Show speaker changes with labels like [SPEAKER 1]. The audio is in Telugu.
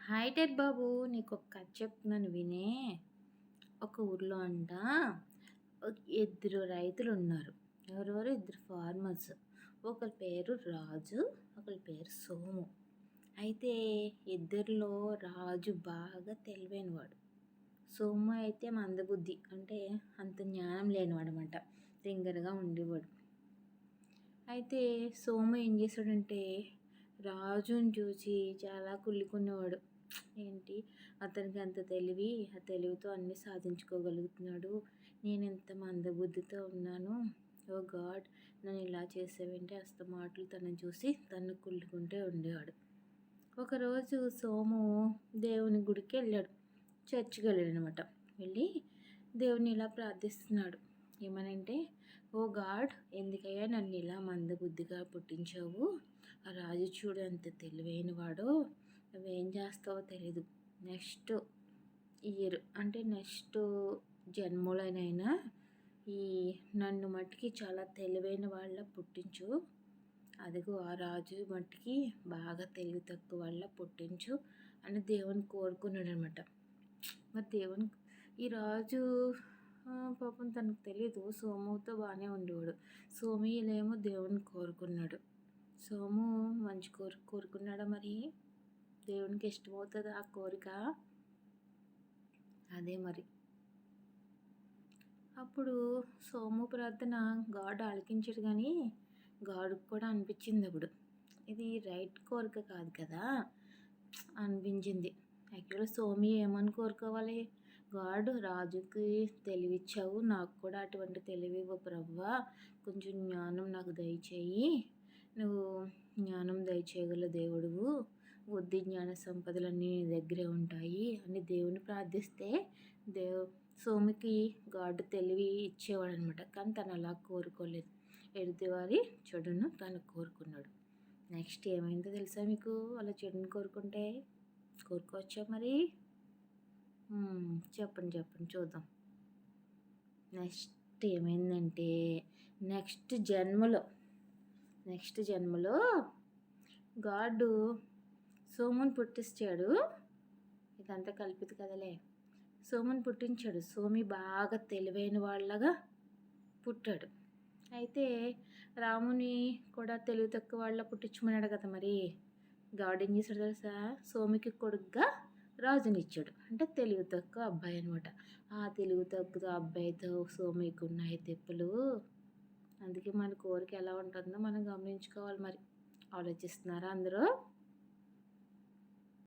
[SPEAKER 1] హాయ్ టెడ్ బాబు, నీకు ఒక కథ చెప్తున్నాను వినే. ఒక ఊర్లో ఇద్దరు రైతులు ఉన్నారు. ఎవరెవరు? ఇద్దరు ఫార్మర్స్. ఒకరి పేరు రాజు, ఒకరి పేరు సోము. అయితే ఇద్దరిలో రాజు బాగా తెలివైనవాడు. సోము అయితే మందబుద్ధి, అంటే అంత జ్ఞానం లేనివాడు అనమాట. తింగరగా ఉండేవాడు. అయితే సోము ఏం చేశాడంటే రాజుని చూసి చాలా కుళ్ళుకునేవాడు. ఏంటి అతనికి అంత తెలివి, ఆ తెలివితో అన్నీ సాధించుకోగలుగుతున్నాడు, నేను ఎంత మందబుద్ధితో ఉన్నాను, ఓ గాడ్ నన్ను ఇలా చేసేవేంటి మాటలు తనని చూసి తను కుళ్ళుకుంటూ ఉండేవాడు. ఒకరోజు సోము దేవుని గుడికి వెళ్ళాడు, చర్చికి వెళ్ళాడు అనమాట. వెళ్ళి దేవుని ఇలా ప్రార్థిస్తున్నాడు. ఏమనంటే, ఓ గాడ్ ఎందుకయ్యా నన్ను ఇలా మందబుద్ధిగా పుట్టించావు, ఆ రాజు చూడు ఎంత తెలివైన వాడో, నువ్వేం చేస్తావో తెలీదు, నెక్స్ట్ ఇయర్ అంటే నెక్స్ట్ జన్మలోనైనా ఈ నన్ను మట్టికి చాలా తెలివైన వాళ్ళ పుట్టించు, అదిగో ఆ రాజు మట్టికి బాగా తెలివి తక్కువ వాళ్ళ పుట్టించు అని దేవుని కోరుకున్నాడు అనమాట. మరి దేవుని ఈ రాజు పాపం తనకు తెలియదు, సోముతో బాగానే ఉండేవాడు. సోమిలేమో దేవుని కోరుకున్నాడు. సోము మంచి కోరుకున్నాడా? మరి దేవునికి ఇష్టమవుతుంది ఆ కోరిక? అదే మరి. అప్పుడు సోము ప్రార్థన గాడ్ ఆలకించాడు, కానీ గాడుకు కూడా అనిపించింది అప్పుడు ఇది రైట్ కోరిక కాదు కదా అనిపించింది. యాక్చువల్గా సోమి ఏమని కోరుకోవాలి? గాడ్ రాజుకి తెలివిచ్చావు, నాకు కూడా అటువంటి తెలివి ఇవ్వు ప్రభువా, కొంచెం జ్ఞానం నాకు దయచేయి, నువ్వు జ్ఞానం దయచేయగల దేవుడువు, బుద్ధి జ్ఞాన సంపదలన్నీ నీ దగ్గరే ఉంటాయి అని దేవుని ప్రార్థిస్తే సోమికి గాడ్ తెలివి ఇచ్చేవాడు అనమాట. కానీ తను అలా కోరుకోలేదు, ఎదుటివారి చెడును తను కోరుకున్నాడు. నెక్స్ట్ ఏమైందో తెలుసా మీకు? అలా చెడుని కోరుకోవచ్చా మరి? చెప్పండి చూద్దాం. నెక్స్ట్ ఏమైందంటే నెక్స్ట్ జన్మలో గాడు సోముని పుట్టించాడు. ఇదంతా కల్పిత కథలే. సోముని పుట్టించాడు. సోమి బాగా తెలివైన వాళ్ళగా పుట్టాడు. అయితే రాముని కూడా తెలివి తక్కువ వాళ్ళ పుట్టించమన్నాడు కదా. మరి గాడ్ ఏం చేశాడు తెలుసా? సోమికి కొడుకుగా రాజునిచ్చాడు. అంటే తెలివి తక్కువ అబ్బాయి అనమాట. ఆ తెలివి తక్కువ అబ్బాయితో సోమికి ఉన్నాయి తెప్పులు. అందుకే మన కోరిక ఎలా ఉంటుందో మనం గమనించుకోవాలి. మరి ఆలోచిస్తున్నారా అందరూ?